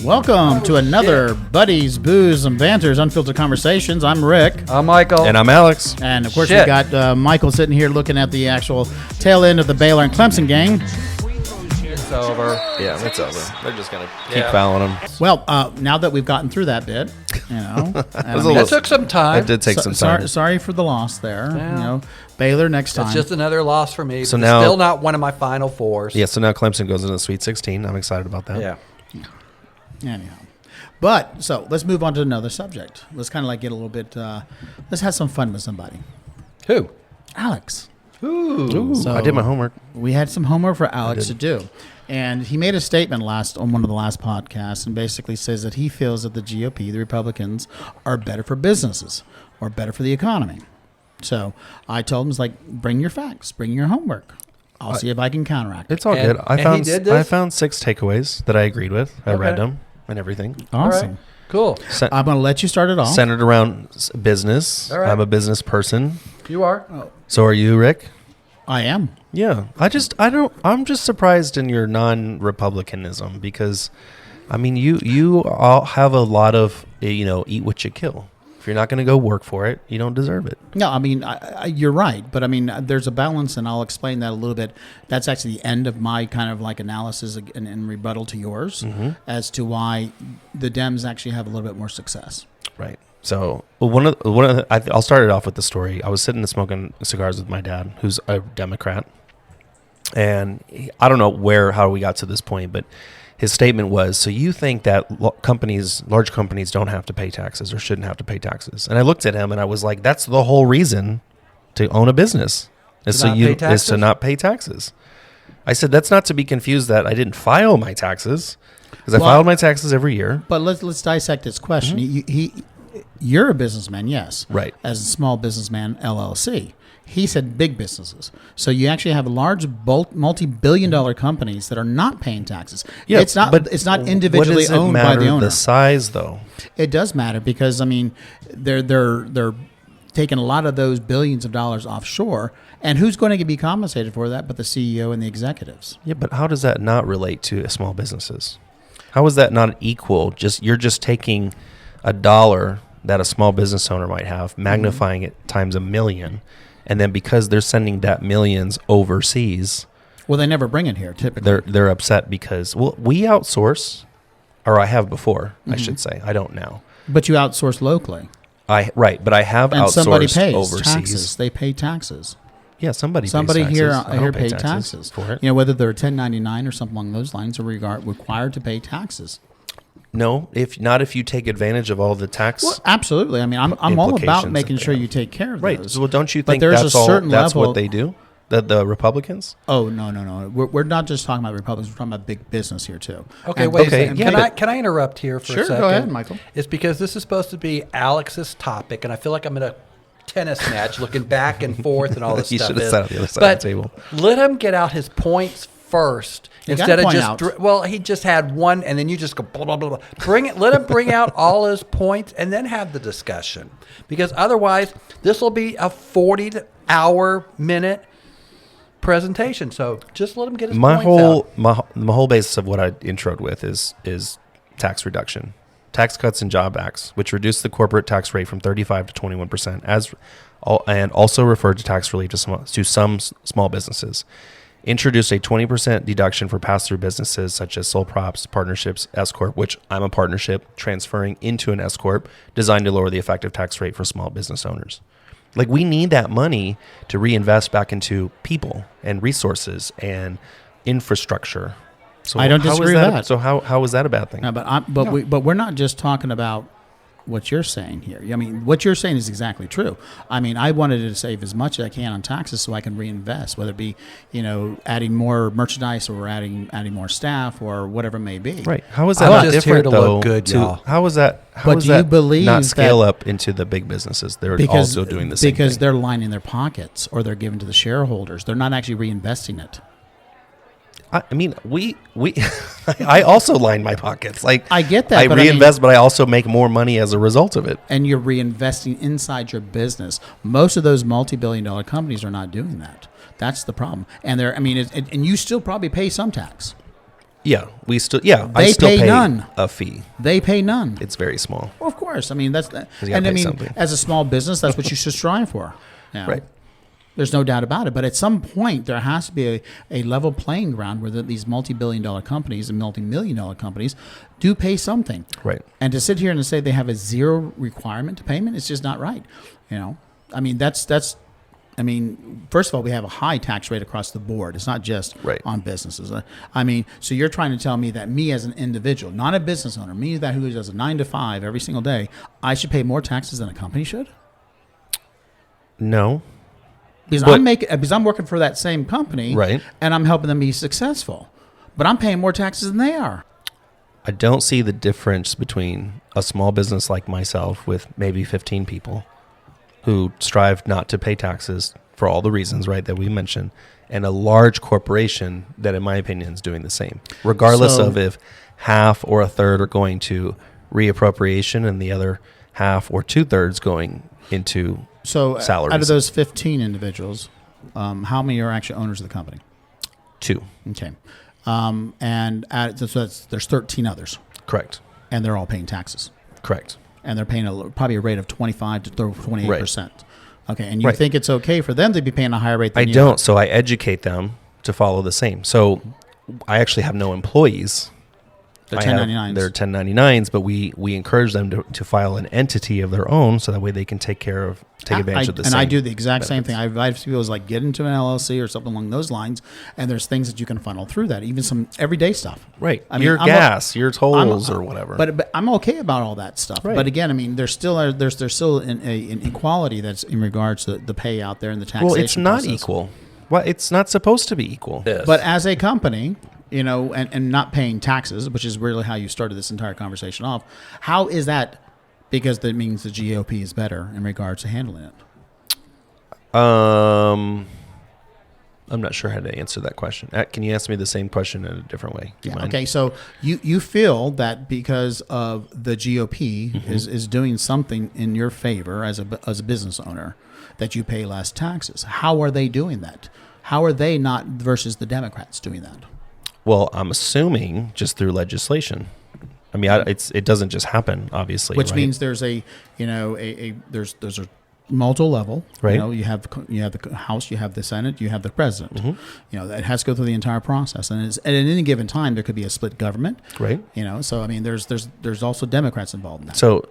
Welcome to another Buddies, Booze, and Banters, Unfiltered Conversations. I'm Rick. I'm Michael. And I'm Alex. And, of course, we got Michael sitting here looking at the actual tail end of the Baylor and Clemson game. It's over. Yeah, it's over. They're just going to keep fouling them. Well, now that we've gotten through that bit, That took some time. It did take some time. Sorry for the loss there. Baylor next time. It's just another loss for me. So but now, it's still not one of my Final Fours. Yeah, so now Clemson goes into the Sweet 16. I'm excited about that. Yeah. Anyhow. But, so, let's move on to another subject. Let's kind of like get a little bit, let's have some fun with somebody. Who? Alex. Ooh. So I did my homework. We had some homework for Alex to do. And he made a statement on one of the last podcasts and basically says that he feels that the GOP, the Republicans, are better for businesses or better for the economy. So I told him, it's like, bring your facts, bring your homework. I'll see if I can counteract it. It's all good. He did this? I found 6 takeaways that I agreed with. I read them and everything. Awesome. Right. Cool. I'm going to let you start it off. Centered around business. All right. I'm a business person. You are? So are you, Rick? I am. Yeah. I'm just surprised in your non-Republicanism because, I mean, you all have a lot of, eat what you kill. If you're not going to go work for it, you don't deserve it. No, I mean, you're right. But, I mean, there's a balance, and I'll explain that a little bit. That's actually the end of my kind of like analysis and rebuttal to yours as to why the Dems actually have a little bit more success. Right. So I'll start it off with the story. I was sitting and smoking cigars with my dad, who's a Democrat. And I don't know how we got to this point, but his statement was, so you think that large companies don't have to pay taxes or shouldn't have to pay taxes? And I looked at him and I was like, that's the whole reason to own a business is to not pay taxes. I said, that's not to be confused that I didn't file my taxes because I filed my taxes every year. But let's dissect this question. You're a businessman, yes. Right. As a small businessman, LLC. He said big businesses. So you actually have large, multi-billion-dollar companies that are not paying taxes. Yeah, it's not individually owned by the owner. The size, though. It does matter because, I mean, they're taking a lot of those billions of dollars offshore, and who's going to be compensated for that but the CEO and the executives? Yeah, but how does that not relate to small businesses? How is that not equal? You're just taking a dollar that a small business owner might have, magnifying it times 1,000,000. And then because they're sending that millions overseas, well, they never bring it here. Typically, they're upset because we outsource, or I have before, I should say. I don't now. But you outsource locally. But I have and outsourced somebody pays overseas. Taxes. They pay taxes. Yeah, somebody here pays paid taxes for it. Whether they're 1099 or something along those lines, are required to pay taxes. No, if you take advantage of all the tax. Well, absolutely. I mean, I'm all about making sure you take care of those. Well, don't you think that's what they do? The Republicans? Oh, no. We're not just talking about Republicans. We're talking about big business here too. Okay, wait a second. Can I interrupt here for a second? Sure, go ahead, Michael. It's because this is supposed to be Alex's topic, and I feel like I'm in a tennis match looking back and forth and all this You stuff. should have sat on the other side of the table. Let him get out his points first. Instead of just he just had one, and then you just go blah blah blah. Let him bring out all his points, and then have the discussion. Because otherwise, this will be a 40-hour-minute presentation. So just let him get his points out. My whole basis of what I introed with is tax reduction, Tax Cuts and Job Acts, which reduce the corporate tax rate from 35 to 21%, and also referred to tax relief to some small businesses. Introduced a 20% deduction for pass-through businesses such as sole props, partnerships, S-Corp, which I'm a partnership, transferring into an S-Corp, designed to lower the effective tax rate for small business owners. Like, we need that money to reinvest back into people and resources and infrastructure. So I don't disagree with that. So how is that a bad thing? No, but we're not just talking about what you're saying here. I mean, what you're saying is exactly true. I mean, I wanted to save as much as I can on taxes so I can reinvest, whether it be, adding more merchandise or adding more staff or whatever it may be. Right. How is that not just different, here to though? look good, y'all. How is that? How But is do you that believe not scale that- up into the big businesses? They're also doing the same because thing. they're lining their pockets or they're giving to the shareholders. They're not actually reinvesting it. I mean, we I also line my pockets. Like, I get that, I but reinvest, but I also make more money as a result of it. And you're reinvesting inside your business. Most of those multi-billion-dollar companies are not doing that. That's the problem. And and you still probably pay some tax. Yeah, I still pay none. a fee. They pay none. It's very small. Well, of course. I mean, and something. as a small business, that's what you should strive for. You know? Right. There's no doubt about it. But at some point, there has to be a level playing ground where these multi-billion-dollar companies and multi-million-dollar companies do pay something. Right. And to sit here and say they have a zero requirement to payment, it's just not right. You know, I mean, first of all, we have a high tax rate across the board. It's not just on businesses. I mean, so you're trying to tell me that me as an individual, not a business owner, me that who does a 9 to 5 every single day, I should pay more taxes than a company should? No. Because I'm working for that same company, right, and I'm helping them be successful, but I'm paying more taxes than they are. I don't see the difference between a small business like myself with maybe 15 people who strive not to pay taxes for all the reasons, right, that we mentioned, and a large corporation that, in my opinion, is doing the same, regardless of if half or a third are going to reappropriation and the other half or 2/3 going into salaries. Out of those 15 individuals, how many are actually owners of the company? 2. Okay. There's 13 others. Correct. And they're all paying taxes. Correct. And they're paying probably a rate of 25 to 28%. Right. Okay. And you think it's okay for them to be paying a higher rate than you? I don't. So I educate them to follow the same. So I actually have no employees. They're 1099s. They're 1099s, but we encourage them to file an entity of their own, so that way they can take advantage of the same. And I do the exact same thing. I advise people like get into an LLC or something along those lines, and there's things that you can funnel through that, even some everyday stuff. Right. Your gas, your tolls, or whatever. But I'm okay about all that stuff. Right. But again, I mean, there's still an inequality that's in regards to the pay out there and the taxation. Well, it's not process. equal. Well, it's not supposed to be equal. Yes. But as a company, you know, and not paying taxes, which is really how you started this entire conversation off, how is that? Because that means the GOP is better in regards to handling it. I'm not sure how to answer that question. Can you ask me the same question in a different way? Do you mind? Okay, so you feel that because of the GOP is doing something in your favor as a business owner, that you pay less taxes. How are they doing that? How are they not versus the Democrats doing that? Well, I'm assuming just through legislation. I mean, it doesn't just happen, obviously. Which right? means there's a multiple level. Right. You know, you have the House, you have the Senate, you have the President. Mm-hmm. You know, that has to go through the entire process, and at any given time there could be a split government. Right. You know, so I mean, there's also Democrats involved in that. So,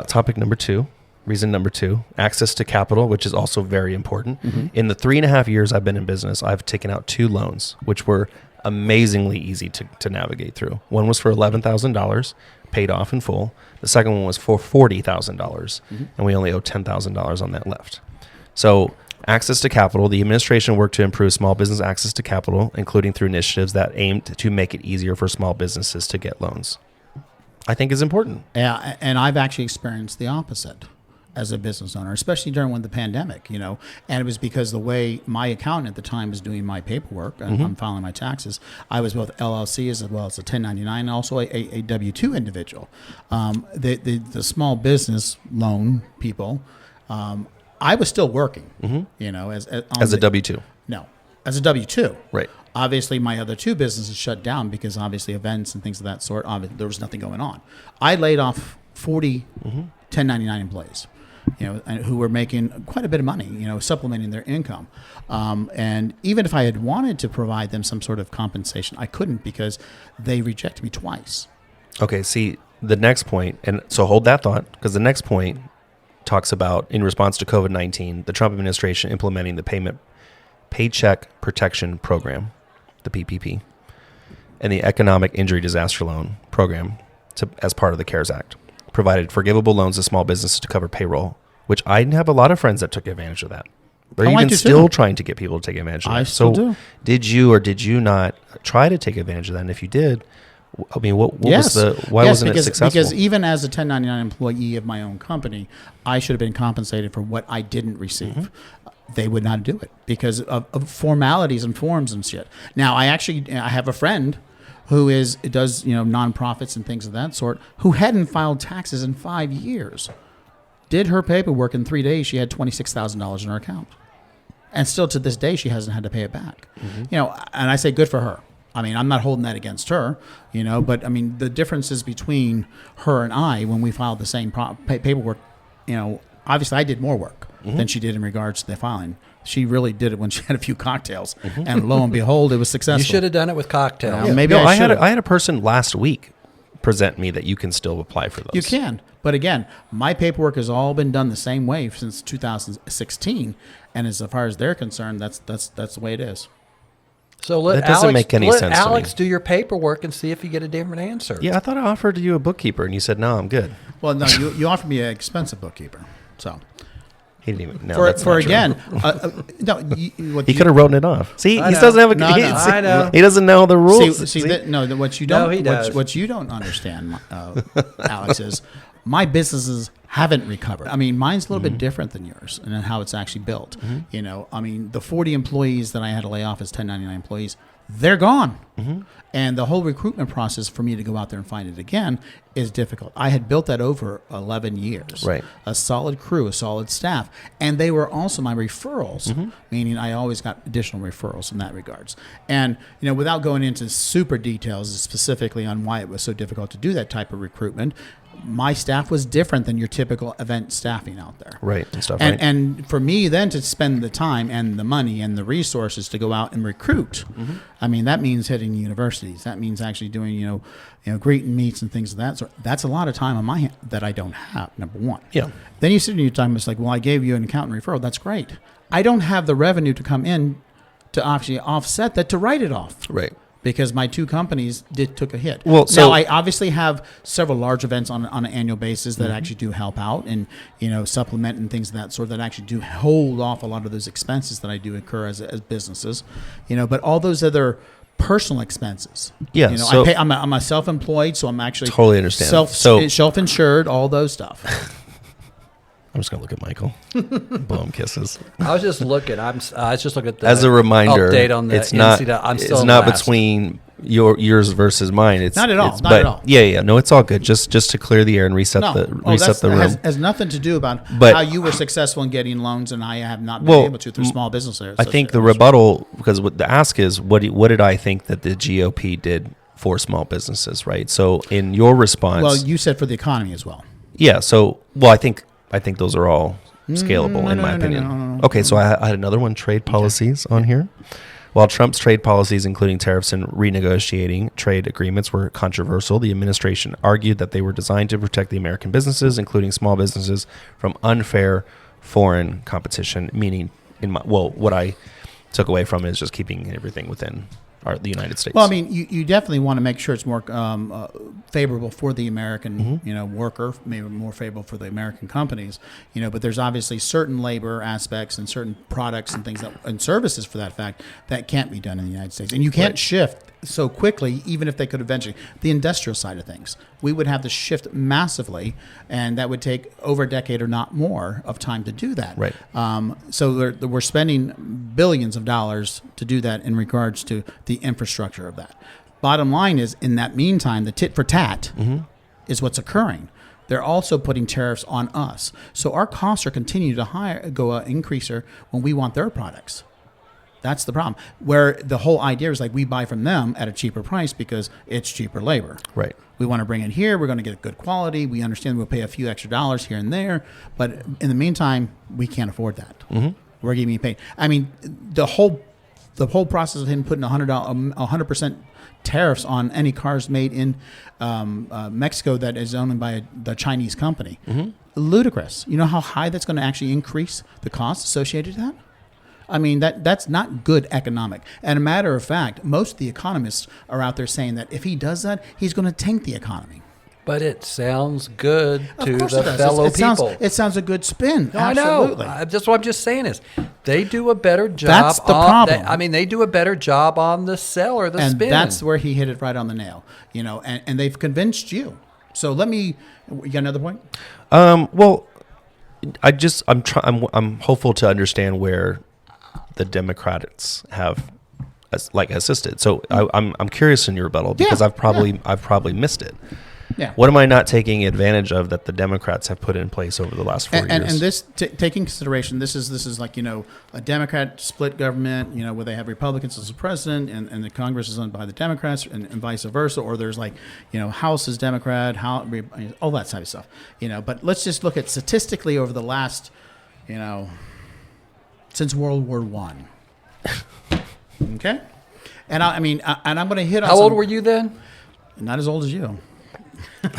topic number 2. Reason number 2, access to capital, which is also very important. Mm-hmm. In the 3.5 years I've been in business, I've taken out 2 loans, which were amazingly easy to navigate through. One was for $11,000, paid off in full. The second one was for $40,000, and we only owe $10,000 on that left. So access to capital, the administration worked to improve small business access to capital, including through initiatives that aimed to make it easier for small businesses to get loans. I think is important. Yeah, and I've actually experienced the opposite as a business owner, especially during the pandemic, you know, and it was because the way my accountant at the time was doing my paperwork, I'm filing my taxes, I was both LLC as well as a 1099 and also a W-2 individual. The small business loan people, I was still working, you know, as a W-2. No, as a W-2. Right. Obviously, my other 2 businesses shut down because obviously events and things of that sort, there was nothing going on. I laid off 40 1099 employees, you know, who were making quite a bit of money, you know, supplementing their income. And even if I had wanted to provide them some sort of compensation, I couldn't because they rejected me twice. Okay, see, the next point, and so hold that thought, because the next point talks about, in response to COVID-19, the Trump administration implementing the Paycheck Protection Program, the PPP, and the Economic Injury Disaster Loan Program as part of the CARES Act. Provided forgivable loans to small businesses to cover payroll, which I have a lot of friends that took advantage of that. They're even still trying to get people to take advantage of that. I still do. Did you or did you not try to take advantage of that? And if you did, I mean, why wasn't it successful? Because even as a 1099 employee of my own company, I should have been compensated for what I didn't receive. They would not do it because of formalities and forms and shit. Now, I have a friend who does nonprofits and things of that sort, who hadn't filed taxes in 5 years, did her paperwork in 3 days. She had $26,000 in her account, and still to this day she hasn't had to pay it back. You know, and I say good for her. I mean, I'm not holding that against her, but I mean, the differences between her and I when we filed the same paperwork, obviously I did more work than she did in regards to the filing. She really did it when she had a few cocktails, and lo and behold, it was successful. You should have done it with cocktails. Maybe I should have. I had a person last week present me that you can still apply for those. You can, but again, my paperwork has all been done the same way since 2016, and as far as they're concerned, that's the way it is. So let that doesn't make any sense to Alex me. do your paperwork and see if you get a different answer. Yeah, I thought I offered you a bookkeeper, and you said no, I'm good. Well, no, you offered me an expensive bookkeeper, so. He didn't even. No, that's for not true. again, He could have written it off. See, I he know. doesn't have a. No, no, I know. He doesn't know the rules. See, what you No, don't, he does. what you don't understand, Alex, is my businesses haven't recovered. I mean, mine's a little bit different than yours, and how it's actually built. I mean, the 40 employees that I had to lay off as 1099 employees, they're gone. And the whole recruitment process for me to go out there and find it again is difficult. I had built that over 11 years. Right. A solid crew, a solid staff. And they were also my referrals, meaning I always got additional referrals in that regards. And, without going into super details specifically on why it was so difficult to do that type of recruitment, my staff was different than your typical event staffing out there. Right. And stuff. And for me then to spend the time and the money and the resources to go out and recruit, I mean, that means hitting universities. That means actually doing, greeting meets and things of that sort. That's a lot of time on my hand that I don't have, number one. Yeah. Then you sit in your time, it's like, well, I gave you an accountant referral. That's great. I don't have the revenue to come in to actually offset that, to write it off. Right. Because my two companies took a hit. Well, so now I obviously have several large events on an annual basis that actually do help out and supplement and things of that sort that actually do hold off a lot of those expenses that I do incur as businesses, but all those other personal expenses. Yeah, so I'm a self-employed, so I'm actually totally understand. Self-insured, all those stuff. I'm just gonna look at Michael. Blow him kisses. I was just looking. I was just looking at the As a reminder, update on the it's not. NCAA. I'm still it's not between yours versus mine. It's not at all. Not at all. Yeah. No, it's all good. Just to clear the air and reset the room. Has nothing to do about how you were successful in getting loans and I have not been able to through small business areas. I think the rebuttal, because what the ask is, what did I think that the GOP did for small businesses, right? So in your response, well, you said for the economy as well. Yeah. So I think those are all scalable in my opinion. No. Okay, so I had another one, trade policies on here. While Trump's trade policies, including tariffs and renegotiating trade agreements, were controversial, the administration argued that they were designed to protect the American businesses, including small businesses, from unfair foreign competition, meaning, what I took away from it is just keeping everything within the United States. Well, I mean, you definitely want to make sure it's more favorable for the American, worker, maybe more favorable for the American companies, but there's obviously certain labor aspects and certain products and things and services for that fact that can't be done in the United States. And you can't shift so quickly, even if they could eventually. The industrial side of things, we would have to shift massively, and that would take over a decade or not more of time to do that. Right. So we're spending billions of dollars to do that in regards to the infrastructure of that. Bottom line is, in that meantime, the tit for tat is what's occurring. They're also putting tariffs on us. So our costs are continuing to increase when we want their products. That's the problem. Where the whole idea is like we buy from them at a cheaper price because it's cheaper labor. Right. We want to bring it here. We're going to get good quality. We understand we'll pay a few extra dollars here and there. But in the meantime, we can't afford that. We're getting paid. I mean, the whole process of him putting 100% tariffs on any cars made in Mexico that is owned by the Chinese company. Ludicrous. You know how high that's going to actually increase the costs associated with that? I mean, that's not good economic. And a matter of fact, most of the economists are out there saying that if he does that, he's going to tank the economy. But it sounds good to the it fellow people. It sounds a good spin. No, Absolutely. I know. That's what I'm just saying is they do a better job. That's the problem. They do a better job on the sell or the spin. And that's where he hit it right on the nail. And they've convinced you. So you got another point? Well, I'm hopeful to understand where the Democrats have assisted. So I'm curious in your rebuttal because I've probably missed it. Yeah. What am I not taking advantage of that the Democrats have put in place over the last 4 years? And this, taking consideration, this is like, a Democrat split government, where they have Republicans as the president and the Congress is owned by the Democrats and vice versa, or there's like, House is Democrat, all that type of stuff, But let's just look at statistically over the last, since World War One. Okay? And I'm going to hit on How old were you then? Not as old as you. But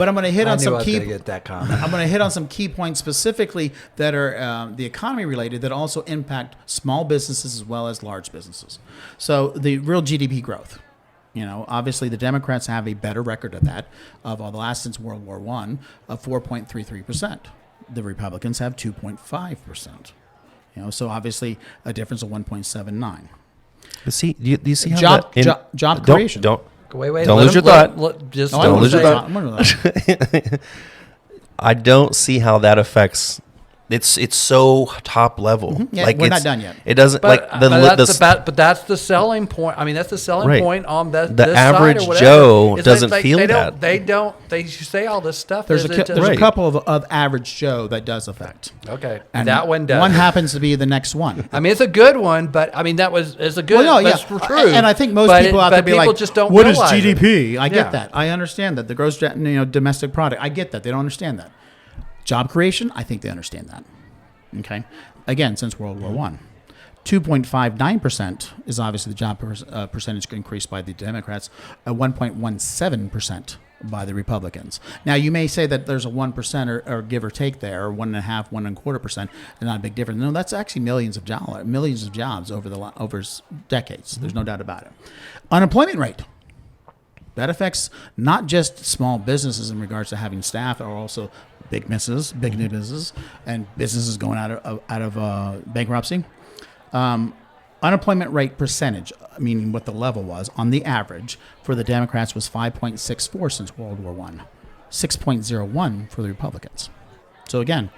I'm going to hit on some key. Get that comment. I'm going to hit on some key points specifically that are the economy related that also impact small businesses as well as large businesses. So the real GDP growth. Obviously the Democrats have a better record of that of all the last since World War I of 4.33%. The Republicans have 2.5%. So obviously a difference of 1.79. See, do you see how job creation? Don't wait. Don't lose your thought. Don't lose your thought. I don't see how that affects. It's so top level. Mm-hmm. Yeah, we're not done yet. It doesn't but that's the selling point. I mean, that's the selling point on the this average side or Joe it's doesn't like feel that. that. They say all this stuff. There's a couple of average Joe that does affect. Okay, and that one does. One happens to be the next one. I mean, it's a good one, but I mean it's a good. Well, no, that's true. And I think most people out there be like, just don't "What is realize GDP?" It. I get that. I understand that the gross domestic product. I get that. They don't understand that. Job creation. I think they understand that. Okay. Again, since World War I. 2.59% is obviously the job percentage increase by the Democrats, 1.17% by the Republicans. Now, you may say that there's a 1% or give or take there, or 1.5%, 1.25%, and not a big difference. No, that's actually millions of jobs over decades. There's no doubt about it. Unemployment rate. That affects not just small businesses in regards to having staff, or also big new businesses, and businesses going out of bankruptcy. Unemployment rate percentage, meaning what the level was, on the average for the Democrats was 5.64 since World War I, 6.01 for the Republicans. So again,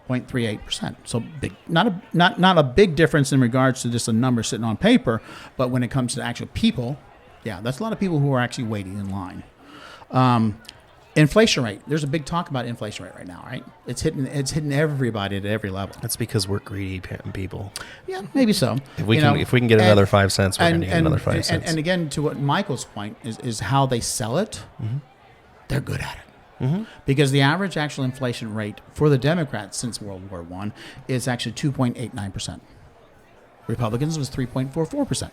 0.38%. So big, not a big difference in regards to just a number sitting on paper, but when it comes to actual people, yeah, that's a lot of people who are actually waiting in line. Inflation rate. There's a big talk about inflation rate right now, right? It's hitting everybody at every level. That's because we're greedy people. Yeah, maybe so. If we can get another 5 cents, we're going to get another 5 cents. And again, to what Michael's point is how they sell it. Mm-hmm. They're good at it. Mm-hmm. Because the average actual inflation rate for the Democrats since World War I is actually 2.89%. Republicans was 3.44%.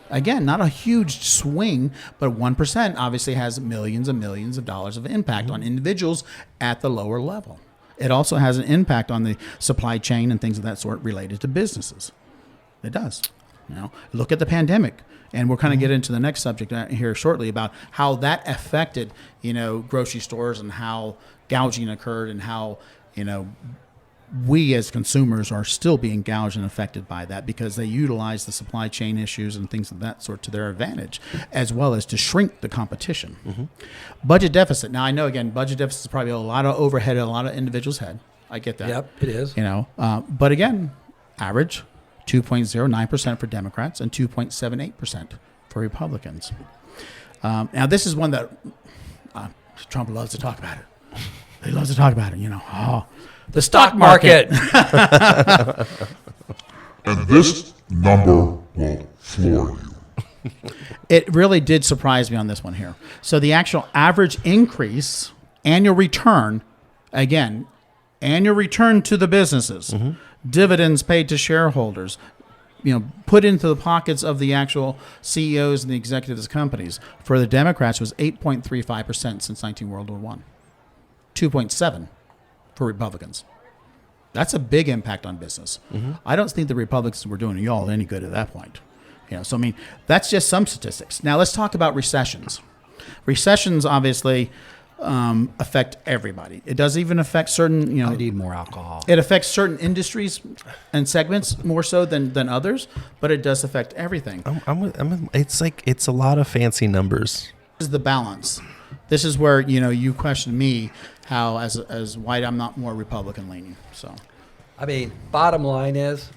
Again, not a huge swing, but 1% obviously has millions and millions of dollars of impact on individuals at the lower level. It also has an impact on the supply chain and things of that sort related to businesses. It does. Look at the pandemic, and we'll kind of get into the next subject here shortly about how that affected, grocery stores and how gouging occurred and how, we as consumers are still being gouged and affected by that because they utilize the supply chain issues and things of that sort to their advantage, as well as to shrink the competition. Mm-hmm. Budget deficit. Now, I know, again, budget deficit is probably a lot of overhead in a lot of individuals' head. I get that. Yep, it is. But again, average 2.09% for Democrats and 2.78% for Republicans. Now, this is one that Trump loves to talk about it. He loves to talk about it, The stock market. And this number will floor you. It really did surprise me on this one here. So the actual average increase, annual return to the businesses, dividends paid to shareholders, put into the pockets of the actual CEOs and the executives of companies for the Democrats was 8.35% since World War I, 2.7% for Republicans. That's a big impact on business. Mm-hmm. I don't think the Republicans were doing y'all any good at that point. So that's just some statistics. Now let's talk about recessions. Recessions obviously affect everybody. It does even affect certain, I need more alcohol. It affects certain industries and segments more so than others, but it does affect everything. It's a lot of fancy numbers. This is the balance. This is where, you question me how, as white, I'm not more Republican leaning. So, bottom line is,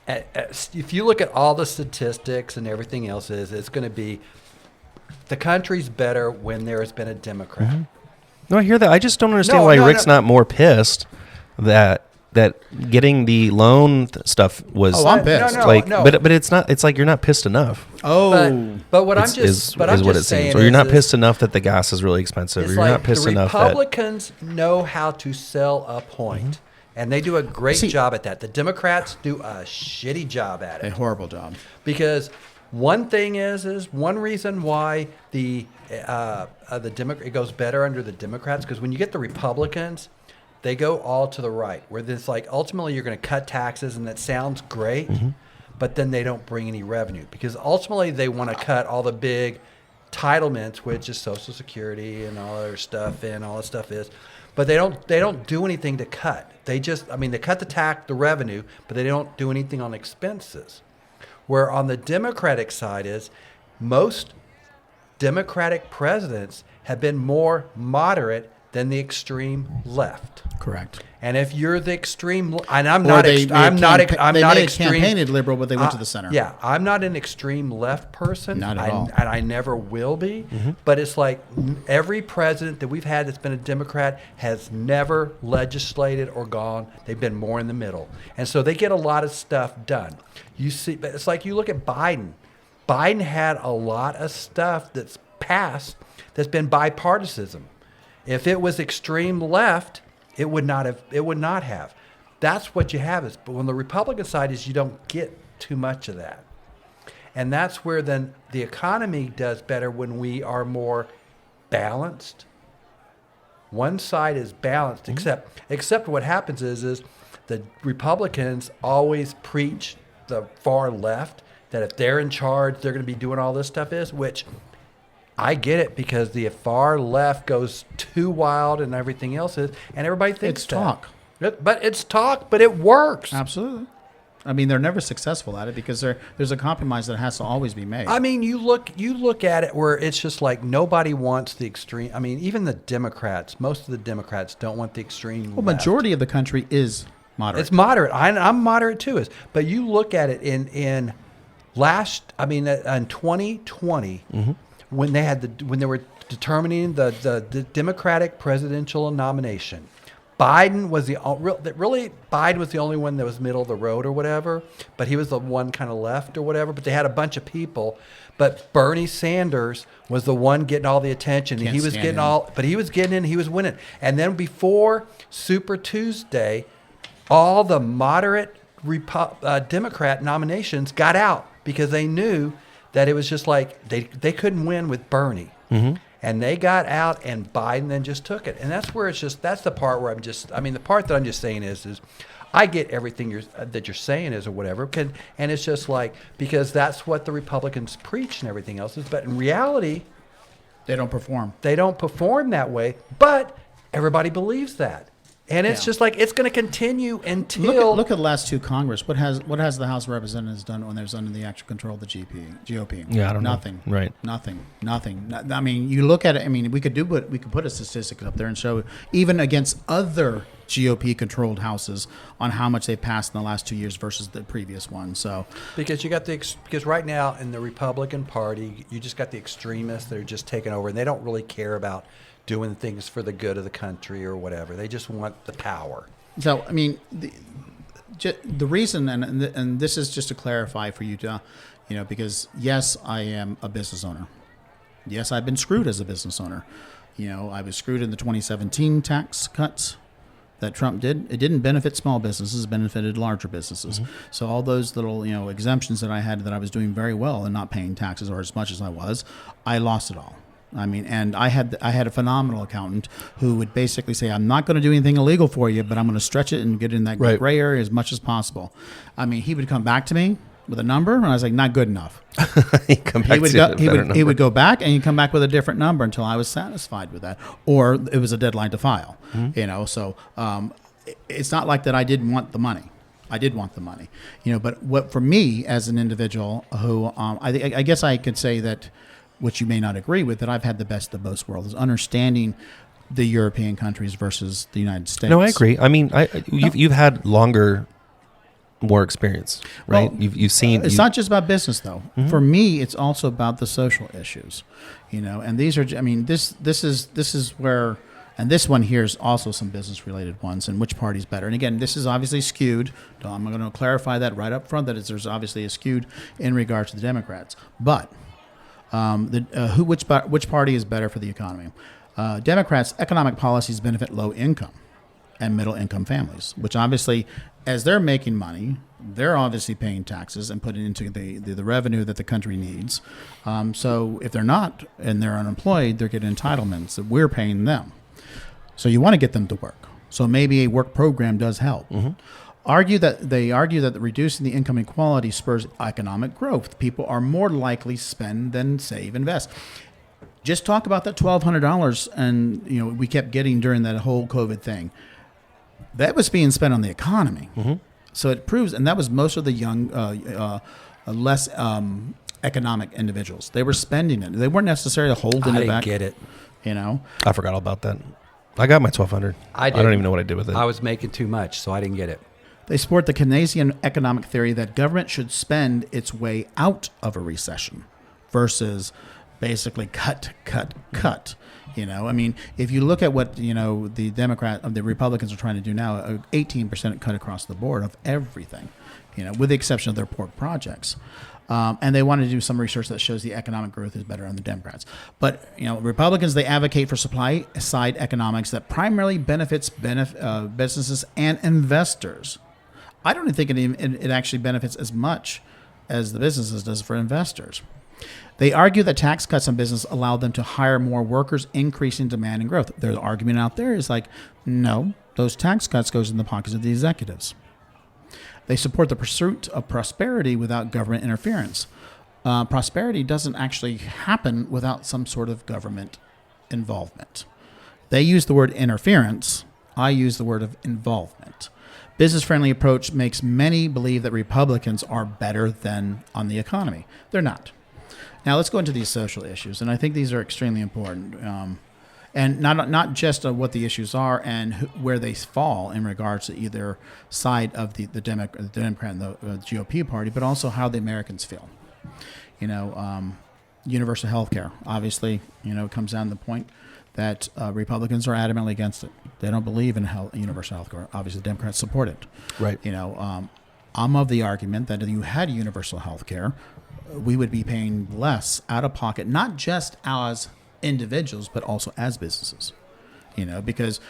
if you look at all the statistics and everything else, it's going to be The country's better when there has been a Democrat. Mm-hmm. No, I hear that. I just don't understand why Rick's not more pissed that getting the loan stuff was. Oh, I'm pissed. But it's not. It's like you're not pissed enough. Oh, but what I'm just what I'm what just it saying seems. Or you're not pissed enough that the gas is really expensive. Or you're not pissed enough that the Republicans know how to sell a point. Mm-hmm. And they do a great job at that. The Democrats do a shitty job at it. A horrible job. Because one thing is one reason why the it goes better under the Democrats, because when you get the Republicans, they go all to the right, where it's like ultimately you're going to cut taxes, and that sounds great, but then they don't bring any revenue, because ultimately they want to cut all the big entitlements, which is Social Security and all other stuff, and all that stuff is. But they don't do anything to cut. They cut the revenue, but they don't do anything on expenses. Where on the Democratic side is most Democratic presidents have been more moderate than the extreme left. Correct. And if you're the extreme, and they campaigned liberal, but they went to the center. Yeah, I'm not an extreme left person. Not at all. And I never will be. But it's like every president that we've had that's been a Democrat has never legislated or gone. They've been more in the middle. And so they get a lot of stuff done. You see, but it's like you look at Biden. Biden had a lot of stuff that's passed that's been bipartisan. If it was extreme left, it would not have. That's what you have is, but on the Republican side is you don't get too much of that. And that's where then the economy does better when we are more balanced. One side is balanced, except what happens is the Republicans always preach the far left that if they're in charge, they're going to be doing all this stuff which I get it, because the far left goes too wild and everything else is, and everybody thinks it's talk. But it's talk, but it works. Absolutely. I mean, they're never successful at it because there's a compromise that has to always be made. I mean, you look at it where it's just like nobody wants the extreme. I mean, even the Democrats, most of the Democrats don't want the extreme left. Majority of the country is moderate. It's moderate. I'm moderate too. But you look at it in 2020. When they were determining the Democratic presidential nomination, Biden was the only one that was middle of the road or whatever, but he was the one kind of left or whatever. But they had a bunch of people. But Bernie Sanders was the one getting all the attention. He was getting in. He was winning. And then before Super Tuesday, all the moderate Democrat nominations got out because they knew that it was just like they couldn't win with Bernie. And they got out, and Biden then just took it. And that's where that's the part where the part that I'm just saying is I get everything that you're saying is or whatever. And it's just like, because that's what the Republicans preach and everything else is. But in reality, they don't perform. They don't perform that way, but everybody believes that. And it's just like it's going to continue until look at the last two Congress. What has the House of Representatives done when they're under the actual control of the GOP? Yeah, I don't Nothing. know. Right. Nothing. I mean, you look at it. I mean, we could put a statistic up there and show even against other GOP controlled houses on how much they passed in the last 2 years versus the previous one. So because right now in the Republican Party, you just got the extremists that are just taking over, and they don't really care about doing things for the good of the country or whatever. They just want the power. So, I mean, the reason, and this is just to clarify for you to, because yes, I am a business owner. Yes, I've been screwed as a business owner. I was screwed in the 2017 tax cuts that Trump did. It didn't benefit small businesses, it benefited larger businesses. So all those little, exemptions that I had that I was doing very well and not paying taxes or as much as I lost it all. I mean, and I had a phenomenal accountant who would basically say, I'm not going to do anything illegal for you, but I'm going to stretch it and get in that gray area as much as possible. I mean, he would come back to me with a number, and I was like, not good enough. He would go back, and he'd come back with a different number until I was satisfied with that, or it was a deadline to file. So it's not like that I didn't want the money. I did want the money, but what for me as an individual who I guess I could say that, which you may not agree with, that I've had the best of both worlds, is understanding the European countries versus the United States. No, I agree. I mean, you've had longer more experience, right? Well, You've seen. It's not just about business, though. Mm-hmm. For me, it's also about the social issues, And these are, I mean, this is where, and this one here is also some business related ones, and which party's better. And again, this is obviously skewed. I'm going to clarify that right up front that there's obviously a skewed in regards to the Democrats, but which party is better for the economy? Democrats' economic policies benefit low income and middle income families, which obviously, as they're making money, they're obviously paying taxes and putting into the revenue that the country needs. So if they're not and they're unemployed, they're getting entitlements that we're paying them. So you want to get them to work. So maybe a work program does help. Mm-hmm. They argue that reducing the income inequality spurs economic growth. People are more likely to spend than save, invest. Just talk about that $1,200, and we kept getting during that whole COVID thing. That was being spent on the economy. Mm-hmm. So it proves, and that was most of the young, less economic individuals. They were spending it. They weren't necessarily holding it back. I didn't get it. I forgot all about that. I got my $1,200. I don't even know what I did with it. I was making too much, so I didn't get it. They support the Keynesian economic theory that government should spend its way out of a recession versus basically cut. I mean, if you look at what the Republicans are trying to do now, 18% cut across the board of everything, with the exception of their pork projects. And they want to do some research that shows the economic growth is better on the Democrats. But Republicans, they advocate for supply side economics that primarily benefits businesses and investors. I don't think it actually benefits as much as the businesses does for investors. They argue that tax cuts on business allow them to hire more workers, increasing demand and growth. Their argument out there is like, no, those tax cuts goes in the pockets of the executives. They support the pursuit of prosperity without government interference. Prosperity doesn't actually happen without some sort of government involvement. They use the word interference. I use the word of involvement. Business-friendly approach makes many believe that Republicans are better than on the economy. They're not. Now let's go into these social issues, and I think these are extremely important, and not just what the issues are and where they fall in regards to either side of the Democrat and the GOP party, but also how the Americans feel. Universal health care, obviously, it comes down to the point that Republicans are adamantly against it. They don't believe in universal health care. Obviously, the Democrats support it. Right. I'm of the argument that if you had universal health care, we would be paying less out of pocket, not just as individuals, but also as businesses, because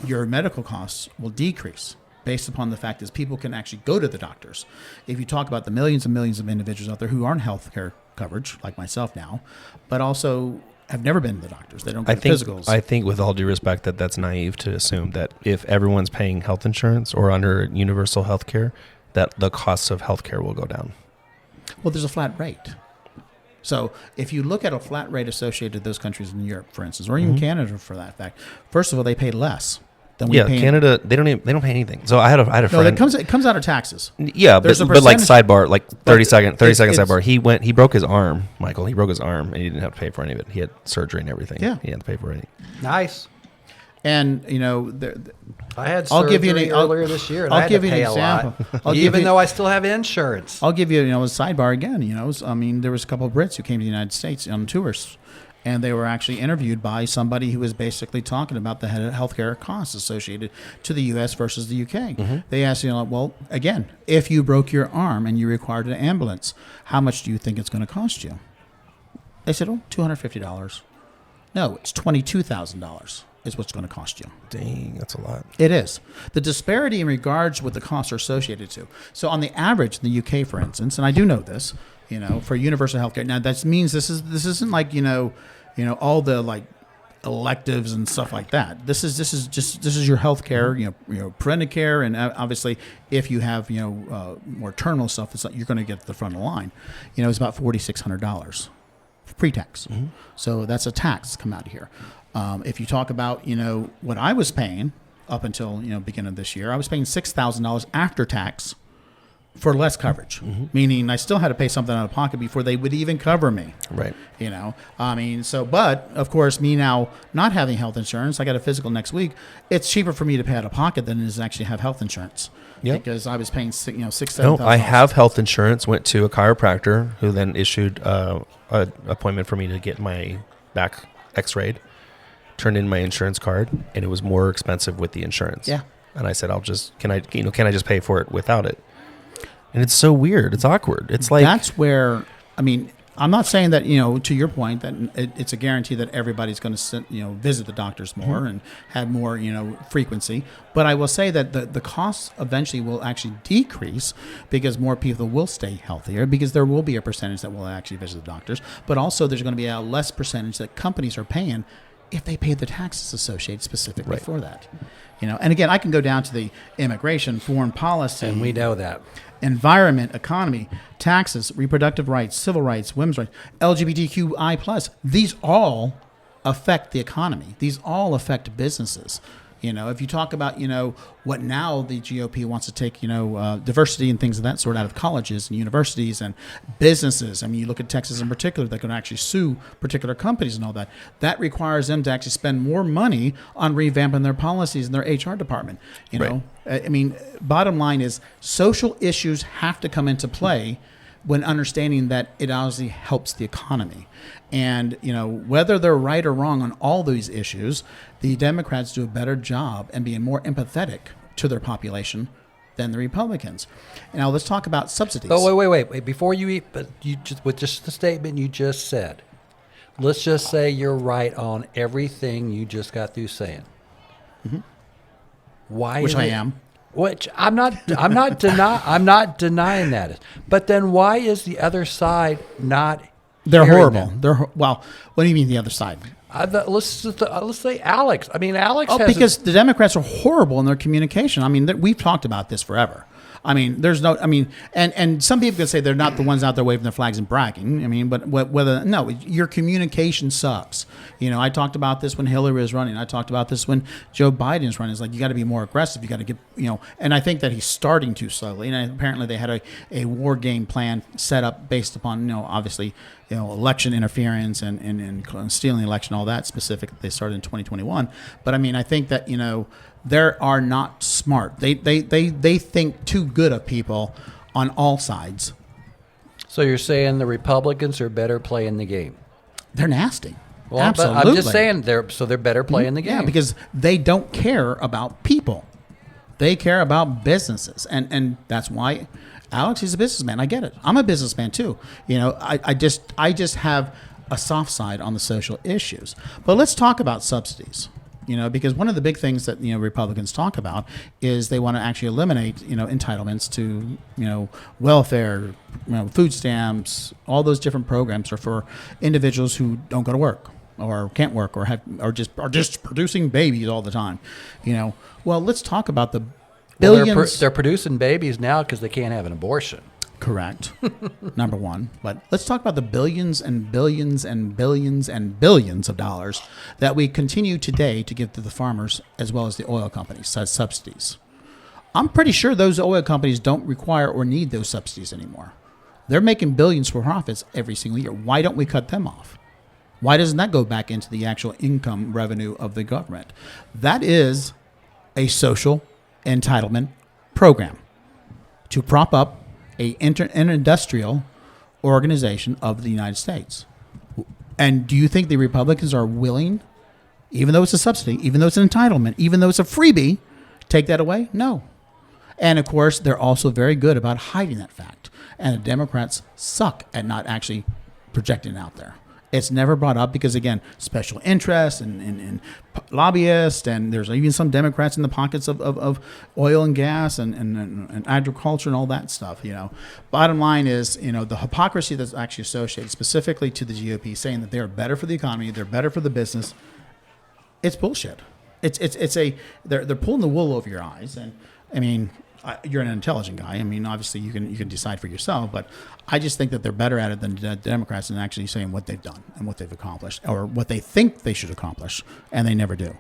your medical costs will decrease based upon the fact that people can actually go to the doctors. If you talk about the millions and millions of individuals out there who aren't health care coverage, like myself now, but also have never been to the doctors. They don't get physicals. I think with all due respect that's naive to assume that if everyone's paying health insurance or under universal health care, that the costs of health care will go down. Well, there's a flat rate. So if you look at a flat rate associated with those countries in Europe, for instance, or even Canada for that fact, first of all, they pay less than we pay. Canada, they don't pay anything. So I had a friend. No, it comes out of taxes. Yeah, but like sidebar, like 30 second sidebar. He broke his arm, Michael. He broke his arm, and he didn't have to pay for any of it. He had surgery and everything. Yeah, he had to pay for it. Nice. And I had surgery earlier this year, and I had to pay a lot, even though I still have insurance. I'll give you a sidebar again. There was a couple of Brits who came to the United States on tours, and they were actually interviewed by somebody who was basically talking about the healthcare costs associated to the U.S. versus the U.K. Mm-hmm. They asked, well, again, if you broke your arm and you required an ambulance, how much do you think it's going to cost you? They said, $250. No, it's $22,000. Is what's going to cost you. Dang, that's a lot. It is. The disparity in regards to what the costs are associated to. So on the average in the UK, for instance, and I do know this, for universal healthcare. Now that means this isn't like all the like electives and stuff like that. This is your healthcare, preventive care, and obviously if you have more terminal stuff, you're going to get to the front of the line. It's about $4,600 pre-tax. Mm-hmm. So that's a tax come out of here. If you talk about, what I was paying up until, beginning of this year, I was paying $6,000 after tax for less coverage, meaning I still had to pay something out of pocket before they would even cover me. Right. But of course, me now not having health insurance, I got a physical next week. It's cheaper for me to pay out of pocket than it is to actually have health insurance. Yep. Because I was paying $6,000-7,000. No, I have health insurance. Went to a chiropractor who then issued an appointment for me to get my back X-rayed. Turned in my insurance card, and it was more expensive with the insurance. Yeah. And I said, can I just pay for it without it? And it's so weird. It's awkward. It's like that's where I'm not saying that to your point that it's a guarantee that everybody's going to visit the doctors more and have more frequency. But I will say that the costs eventually will actually decrease because more people will stay healthier because there will be a percentage that will actually visit the doctors. But also there's going to be a less percentage that companies are paying if they pay the taxes associated specifically for that. And again, I can go down to the immigration, foreign policy. And we know that. Environment, economy, taxes, reproductive rights, civil rights, women's rights, LGBTQI+. These all affect the economy. These all affect businesses. If you talk about, what now the GOP wants to take, diversity and things of that sort out of colleges and universities and businesses. I mean, you look at Texas in particular, that can actually sue particular companies and all that. That requires them to actually spend more money on revamping their policies and their HR department. You know, I mean, bottom line is social issues have to come into play when understanding that it obviously helps the economy. And, whether they're right or wrong on all these issues, the Democrats do a better job and being more empathetic to their population than the Republicans. Now let's talk about subsidies. Oh, wait. Before you eat, but you just with just the statement you just said, let's just say you're right on everything you just got through saying. Mm-hmm. Why? Which I am. Which I'm not denying that. But then why is the other side not? They're horrible. Well, what do you mean the other side? Let's say Alex. I mean, Alex. Because the Democrats are horrible in their communication. I mean, we've talked about this forever. I mean, and some people could say they're not the ones out there waving their flags and bragging. I mean, but your communication sucks. I talked about this when Hillary was running. I talked about this when Joe Biden is running. It's like, you got to be more aggressive. You got to get, and I think that he's starting to slowly. And apparently they had a war game plan set up based upon, obviously, election interference and stealing the election, all that specific. They started in 2021. But I mean, I think that, they are not smart. They think too good of people on all sides. So you're saying the Republicans are better playing the game? They're nasty. Well, absolutely. But I'm just saying they're better playing the game. Yeah, because they don't care about people. They care about businesses, and that's why Alex is a businessman. I get it. I'm a businessman too. I just have a soft side on the social issues. But let's talk about subsidies. Because one of the big things that Republicans talk about is they want to actually eliminate entitlements to welfare, food stamps. All those different programs are for individuals who don't go to work or can't work or are just producing babies all the time. Well, let's talk about the billions. Well, they're producing babies now because they can't have an abortion. Correct. Number one. But let's talk about the billions and billions and billions and billions of dollars that we continue today to give to the farmers as well as the oil companies as subsidies. I'm pretty sure those oil companies don't require or need those subsidies anymore. They're making billions for profits every single year. Why don't we cut them off? Why doesn't that go back into the actual income revenue of the government? That is a social entitlement program to prop up an industrial organization of the United States. And do you think the Republicans are willing, even though it's a subsidy, even though it's an entitlement, even though it's a freebie, take that away? No. And of course, they're also very good about hiding that fact. And the Democrats suck at not actually projecting it out there. It's never brought up because, again, special interests and lobbyists, and there's even some Democrats in the pockets of oil and gas and agriculture and all that stuff. Bottom line is, the hypocrisy that's actually associated specifically to the GOP saying that they're better for the economy, they're better for the business. It's bullshit. They're pulling the wool over your eyes, and I mean, you're an intelligent guy. I mean, obviously you can decide for yourself, but I just think that they're better at it than the Democrats in actually saying what they've done and what they've accomplished or what they think they should accomplish, and they never do.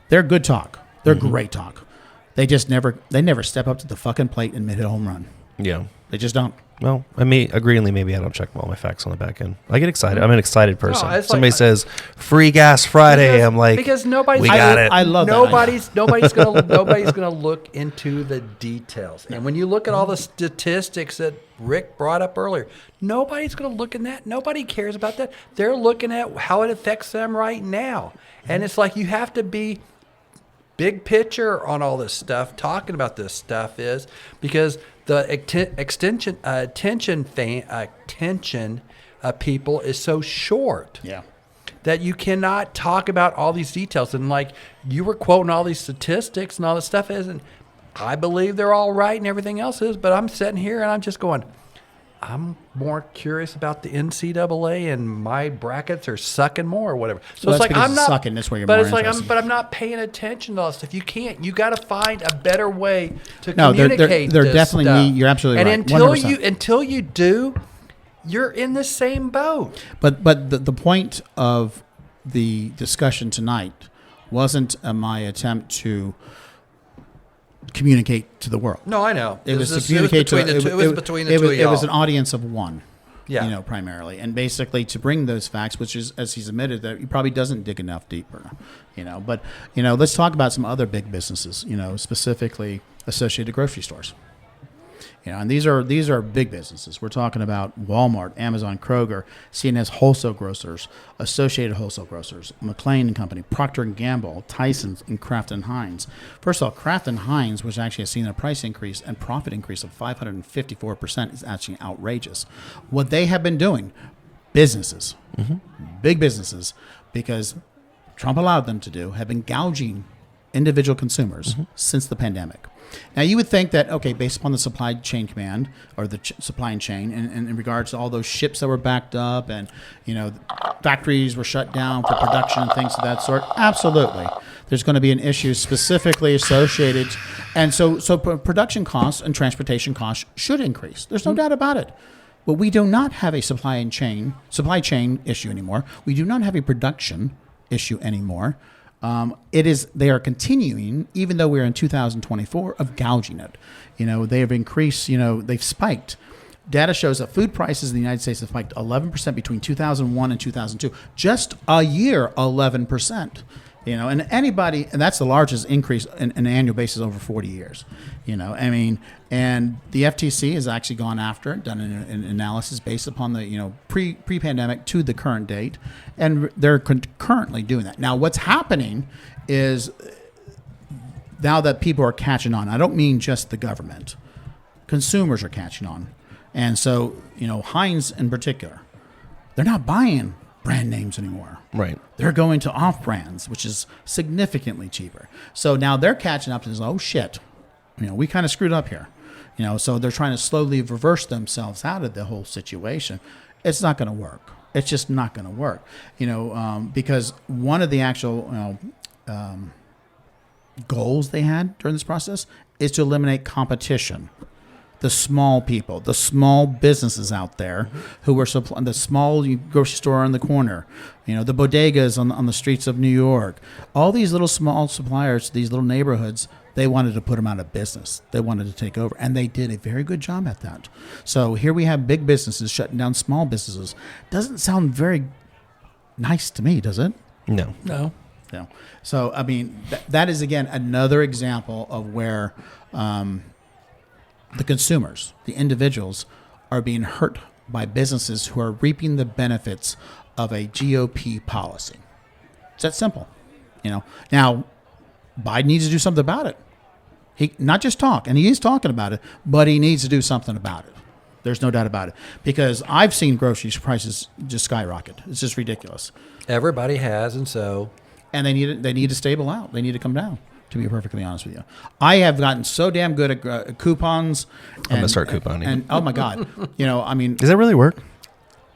They're good talk. They're great talk. They just never step up to the fucking plate and hit a home run. Yeah. They just don't. Well, agreeingly, maybe I don't check all my facts on the back end. I get excited. I'm an excited person. No, Somebody says free gas Friday. I'm like, because nobody's we got it. I love nobody's gonna look into the details. And when you look at all the statistics that Rick brought up earlier, nobody's gonna look in that. Nobody cares about that. They're looking at how it affects them right now. And it's like you have to be big picture on all this stuff, talking about this stuff is because the attention people is so short that you cannot talk about all these details. And like you were quoting all these statistics and all this stuff isn't, I believe they're all right and everything else is, but I'm sitting here and I'm just going, I'm more curious about the NCAA and my brackets are sucking more or whatever. So it's like I'm not sucking. That's where you're but more it's like interested. I'm not paying attention to all this stuff. You can't. You got to find a better way to communicate. They're this definitely stuff. you're absolutely and right. And 100%. until you do, you're in the same boat. But the point of the discussion tonight wasn't my attempt to communicate to the world. No, I know. It was to communicate between the two. It was between the two of y'all. It was an audience of one. Yeah. Primarily. And basically to bring those facts, which is, as he's admitted, that he probably doesn't dig enough deeper, But, let's talk about some other big businesses, specifically associated grocery stores. And these are big businesses. We're talking about Walmart, Amazon, Kroger, C&S Wholesale Grocers, Associated Wholesale Grocers, McLean & Company, Procter & Gamble, Tyson's, and Kraft & Heinz. First of all, Kraft & Heinz, which actually has seen a price increase and profit increase of 554%, is actually outrageous. What they have been doing, businesses, big businesses, because Trump allowed them to do, have been gouging individual consumers since the pandemic. Now, you would think that, okay, based upon the supply chain command or the supply chain and in regards to all those ships that were backed up and, factories were shut down for production and things of that sort, absolutely. There's going to be an issue specifically associated. And so production costs and transportation costs should increase. There's no doubt about it. But we do not have a supply chain issue anymore. We do not have a production issue anymore. They are continuing, even though we're in 2024, of gouging it. They have increased, they've spiked. Data shows that food prices in the United States have spiked 11% between 2001 and 2002. Just a year, 11%. And that's the largest increase in an annual basis over 40 years. And the FTC has actually gone after it, done an analysis based upon the, pre-pandemic to the current date, and they're currently doing that. Now, what's happening is now that people are catching on, I don't mean just the government, consumers are catching on. And so, Heinz in particular, they're not buying brand names anymore. Right. They're going to off brands, which is significantly cheaper. So now they're catching up and saying, oh shit, we kind of screwed up here. So they're trying to slowly reverse themselves out of the whole situation. It's not going to work. It's just not going to work. Because one of the actual goals they had during this process is to eliminate competition. The small people, the small businesses out there who were supplying, the small grocery store on the corner, the bodegas on the streets of New York, all these little small suppliers, these little neighborhoods, they wanted to put them out of business. They wanted to take over, and they did a very good job at that. So here we have big businesses shutting down small businesses. Doesn't sound very nice to me, does it? No. No. So, that is, again, another example of where the consumers, the individuals, are being hurt by businesses who are reaping the benefits of a GOP policy. It's that simple. Now, Biden needs to do something about it. He not just talk, and he is talking about it, but he needs to do something about it. There's no doubt about it. Because I've seen grocery prices just skyrocket. It's just ridiculous. Everybody has, and so. And they need to stable out. They need to come down, to be perfectly honest with you. I have gotten so damn good at coupons. I'm going to start couponing. And oh my God. Does that really work?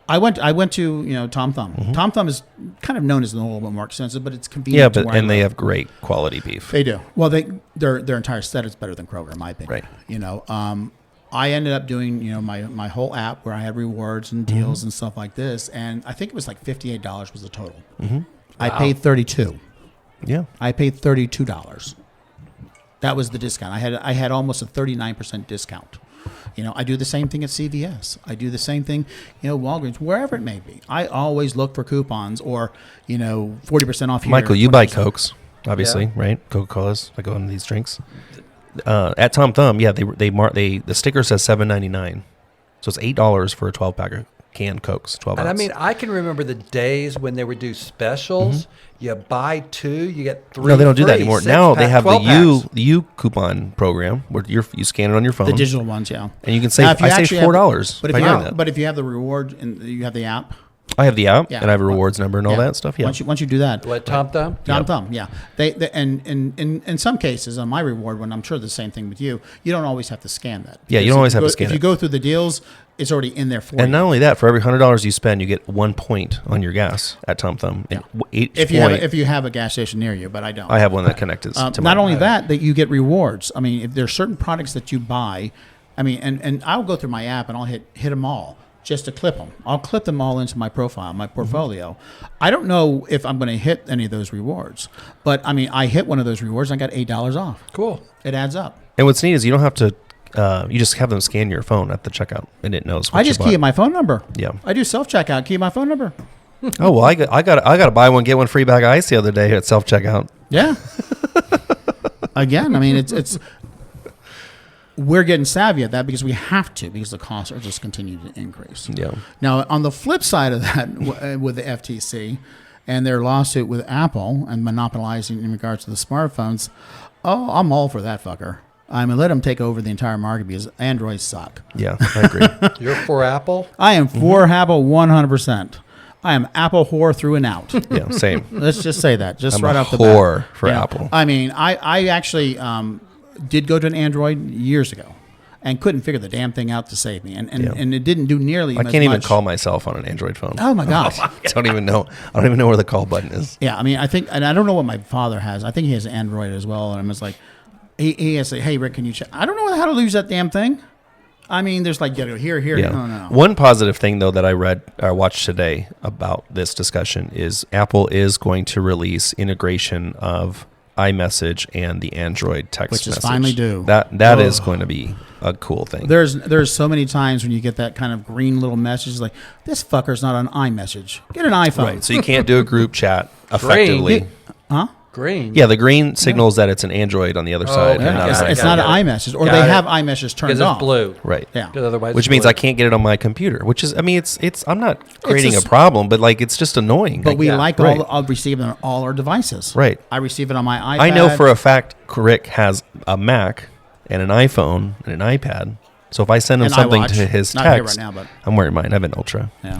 I went to Tom Thumb. Mm-hmm. Tom Thumb is kind of known as a little bit more expensive, but it's convenient. Yeah, but they have great quality beef. They do. Well, their entire set is better than Kroger, in my opinion. Right. I ended up doing my whole app where I had rewards and deals and stuff like this, and I think it was like $58 was the total. Mm-hmm. Wow. I paid $32. Yeah, I paid $32. That was the discount. I had almost a 39% discount. I do the same thing at CVS. I do the same thing, Walgreens, wherever it may be. I always look for coupons or, 40% off here. Michael, you buy Cokes, obviously, right? Coca-Colas, like on these drinks. At Tom Thumb, the sticker says $7.99. So it's $8 for a 12-pack of canned Cokes, 12 ounce. And I mean, I can remember the days when they would do specials. You buy 2, you get 3. No, they don't do that anymore. Now they have the packs. U coupon program where you scan it on your phone. The digital ones, yeah. And you can save. I save $4 by doing that. But if you have the reward and you have the app. I have the app and I have a rewards number and all that stuff. Yeah. Once you do that. What, Tom Thumb? Tom Thumb, yeah. They and in some cases on my reward one, I'm sure the same thing with you. You don't always have to scan that. Yeah, you don't always have to scan it. If you go through the deals, it's already in there for you. And not only that, for every $100 you spend, you get 1 point on your gas at Tom Thumb. Yeah. If you have a gas station near you, but I don't. I have one that connects to my. Not only that you get rewards. I mean, if there's certain products that you buy, I mean, and I'll go through my app and I'll hit them all. Just to clip them. I'll clip them all into my profile, my portfolio. I don't know if I'm going to hit any of those rewards, but I mean, I hit one of those rewards and I got $8 off. Cool. It adds up. And what's neat is you don't have to, you just have them scan your phone at the checkout and it knows what I just key in my phone number. Yeah. I do self-checkout, key in my phone number. Oh, well, I got to buy one, get one free bag of ice the other day at self-checkout. Yeah. Again, I mean, it's we're getting savvy at that because we have to, because the costs are just continuing to increase. Yeah. Now, on the flip side of that, with the FTC and their lawsuit with Apple and monopolizing in regards to the smartphones, I'm all for that fucker. I mean, let them take over the entire market because Androids suck. Yeah, I agree. You're for Apple? I am for Apple 100%. I am Apple whore through and out. Yeah, same. Let's just say that, just I'm right a off the bat. whore for Apple. I mean, I actually did go to an Android years ago and couldn't figure the damn thing out to save me. And it didn't do nearly as much. I can't even call myself on an Android phone. Oh, my gosh. I don't even know where the call button is. Yeah, I mean, I think, and I don't know what my father has. I think he has Android as well. And I'm just like, he has to say, hey, Rick, can you check? I don't know how to use that damn thing. I mean, there's like, here. Yeah. No. One positive thing, though, that I watched today about this discussion is Apple is going to release integration of iMessage and the Android text which is message. finally due. That is going to be a cool thing. There's so many times when you get that kind of green little message like, this fucker's not on iMessage. Get an iPhone. Right. So you can't do a group chat effectively. Huh? Green. Yeah, the green signals that it's an Android on the other side. Okay. And It's not an iMessage, or they have iMessage turned because on. it's blue. Right. Yeah. Otherwise Which means I can't get it on my computer. Which is, I mean, it's. I'm not creating It's a problem, but like it's just annoying. But we right. I'll receive it on all our devices. Right. I receive it on my iPad. I know for a fact Rick has a Mac and an iPhone and an iPad. So if I send him And something iWatch. to his Not text, here right now, but I'm wearing mine. I have an Ultra. yeah,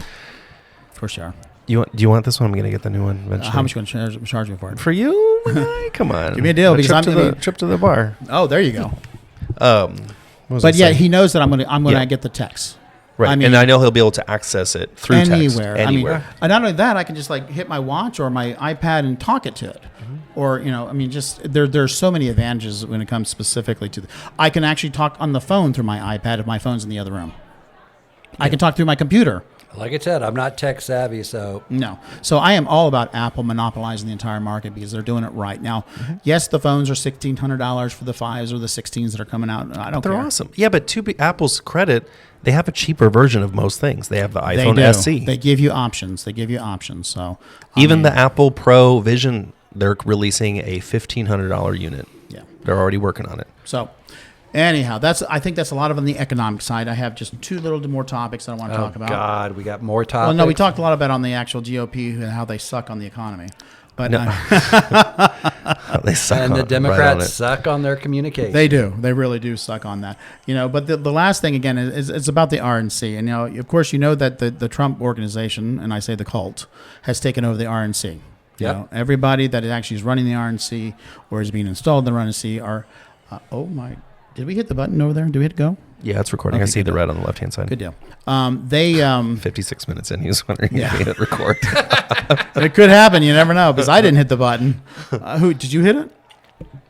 of course you are. Do you want this one? I'm going to get the new one eventually. How much are you going to charge me for it? For you? Come on. Give me a deal because I'm going to trip to the bar. Oh, there you go. But yeah, he knows that I'm gonna get the text. Right, I mean, and I know he'll be able to access it through anywhere. text. Anywhere. I mean, and not only that, I can just like hit my watch or my iPad and talk it to it. Or, I mean, just there's so many advantages when it comes specifically to I can actually talk on the phone through my iPad if my phone's in the other room. I can talk through my computer. Like I said, I'm not tech savvy, so. No. So I am all about Apple monopolizing the entire market because they're doing it right. Now, yes, the phones are $1,600 for the 5s or the 16s that are coming out. I don't care. They're awesome. Yeah, but to Apple's credit, they have a cheaper version of most things. They have the They iPhone do. SE. They give you options. So Even the Apple Pro Vision, they're releasing a $1,500 unit. Yeah. They're already working on it. So anyhow, I think that's a lot of on the economic side. I have just two little more topics that I want to talk about. Oh, God, we got more topics. Well, no, we talked a lot about on the actual GOP and how they suck on the economy. But They suck and on the it, Democrats right on it. suck on their communication. they do. They really do suck on that. But the last thing, again, is it's about the RNC. And, of course, that the Trump organization, and I say the cult, has taken over the RNC. Yep. Everybody that actually is running the RNC or is being installed in the RNC are, did we hit the button over there? Did we hit go? Yeah, it's recording. Okay, I see good the red on the left-hand side. Good deal. They 56 minutes in, he was wondering if he hit record. It could happen. You never know. Because I didn't hit the button. Who did you hit it?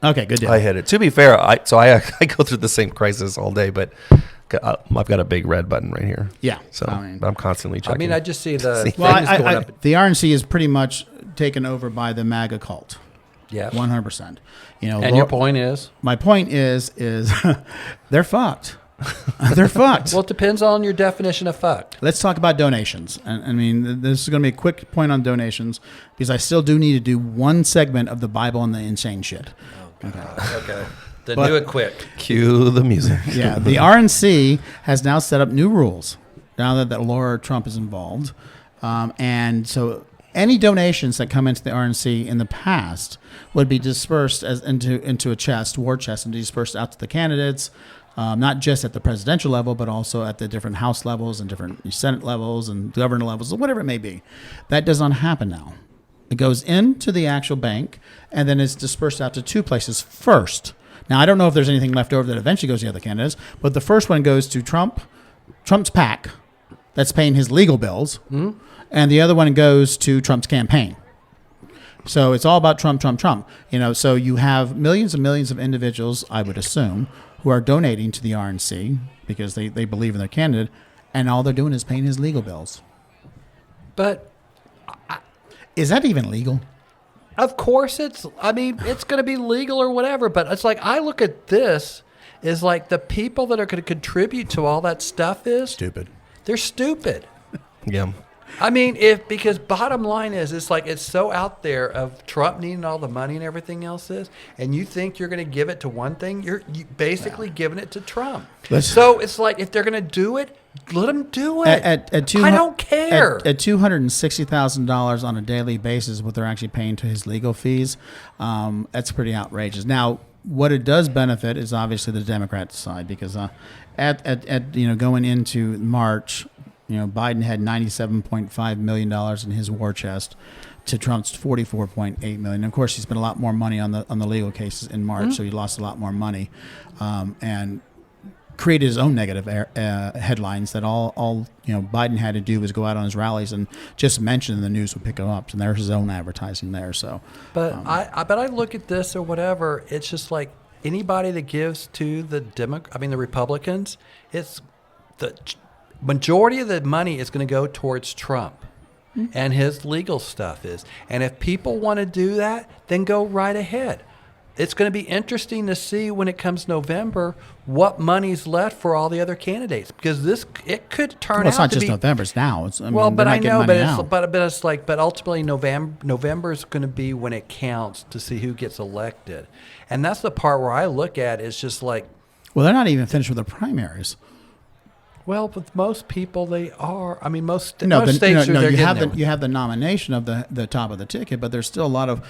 Okay, good deal. I hit it. To be fair, I go through the same crisis all day, but I've got a big red button right here. Yeah. So I'm constantly checking. I just see the things Well, going up. the RNC is pretty much taken over by the MAGA cult. Yeah. 100%. And your point is? My point is they're fucked. they're fucked. Well, it depends on your definition of fucked. Let's talk about donations. I mean, this is going to be a quick point on donations because I still do need to do one segment of the Bible and the insane shit. Okay. Then do it quick. Cue the music. Yeah, the RNC has now set up new rules now that Laura Trump is involved. And so any donations that come into the RNC in the past would be dispersed into a chest, war chest, and dispersed out to the candidates, not just at the presidential level, but also at the different House levels and different Senate levels and governor levels, or whatever it may be. That does not happen now. It goes into the actual bank, and then it's dispersed out to two places first. Now, I don't know if there's anything left over that eventually goes to the other candidates, but the first one goes to Trump's PAC that's paying his legal bills, and the other one goes to Trump's campaign. So it's all about Trump. So you have millions and millions of individuals, I would assume, who are donating to the RNC because they believe in their candidate, and all they're doing is paying his legal bills. But is that even legal? Of course it's going to be legal or whatever, but it's like I look at this as like the people that are going to contribute to all that stuff is stupid. They're stupid. Yeah. I mean, because bottom line is, it's like it's so out there of Trump needing all the money and everything else is, and you think you're going to give it to one thing, you basically giving it to Trump. So it's like if they're going to do it, let them do it. I don't care. At $260,000 on a daily basis, what they're actually paying to his legal fees, that's pretty outrageous. Now, what it does benefit is obviously the Democrat side because going into March. Biden had $97.5 million in his war chest to Trump's $44.8 million. Of course, he spent a lot more money on the legal cases in March, so he lost a lot more money, and created his own negative headlines that all Biden had to do was go out on his rallies and just mention the news would pick him up, and there's his own advertising there. So, but I look at this or whatever. It's just like anybody that gives to the Republicans, it's the majority of the money is going to go towards Trump and his legal stuff is. And if people want to do that, then go right ahead. It's going to be interesting to see when it comes November what money's left for all the other candidates because it could turn out to be. It's not just November; it's now. But ultimately November is going to be when it counts to see who gets elected, and that's the part where I look at is just like. Well, they're not even finished with the primaries. Well, with most people, they are. I mean, most states are. You have the nomination of the top of the ticket, but there's still a lot of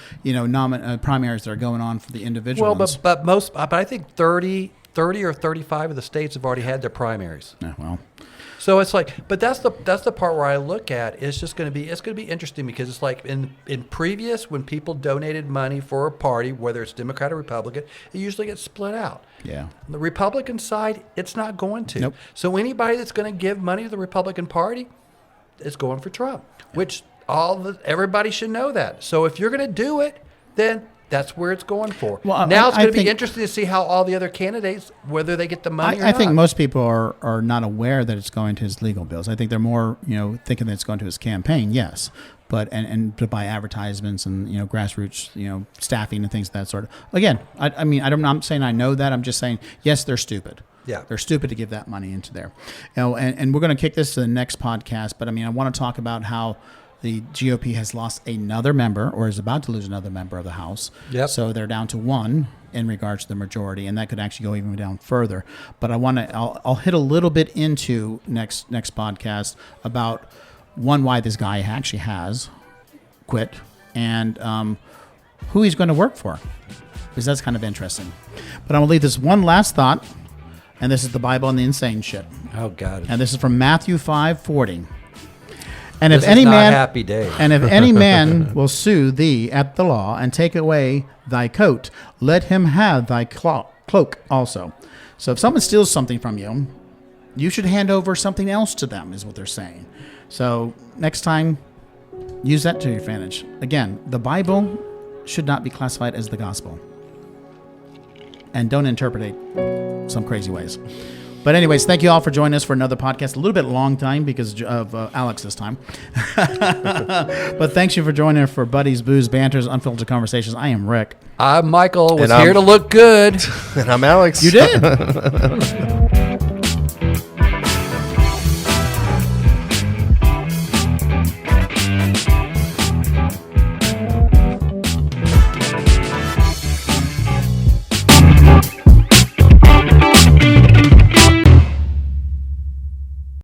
primaries that are going on for the individual. Well, but I think 30 or 35 of the states have already had their primaries. Yeah, well. So it's like, but that's the part where I look at. It's going to be interesting because it's like in previous when people donated money for a party, whether it's Democrat or Republican, it usually gets split out. Yeah. On the Republican side, it's not going to. Nope. So anybody that's going to give money to the Republican Party is going for Trump, which everybody should know that. So if you're going to do it, then that's where it's going for. Well, now it's going to be interesting to see how all the other candidates, whether they get the money or not. I think most people are not aware that it's going to his legal bills. I think they're more, thinking that it's going to his campaign, yes. But and to buy advertisements and grassroots staffing and things of that sort. Again, I'm not saying I know that. I'm just saying yes, they're stupid. Yeah, they're stupid to give that money into there. And we're going to kick this to the next podcast. But I want to talk about how the GOP has lost another member or is about to lose another member of the House. Yep. So they're down to one in regards to the majority, and that could actually go even down further. But I'll hit a little bit into next podcast about why this guy actually has quit and who he's going to work for, because that's kind of interesting. But I'm going to leave this one last thought, and this is the Bible and the insane shit. Oh, God. And this is from Matthew 5:40. And if any man, happy day. And if any man will sue thee at the law and take away thy coat, let him have thy cloak also. So if someone steals something from you, you should hand over something else to them, is what they're saying. So next time, use that to your advantage. Again, the Bible should not be classified as the gospel. And don't interpret some crazy ways. But anyways, thank you all for joining us for another podcast. A little bit long time because of Alex this time. But thanks you for joining us for Buddies, Booze, Banters, Unfiltered Conversations. I am Rick. I'm Michael. Was here to look good. And I'm Alex. You did.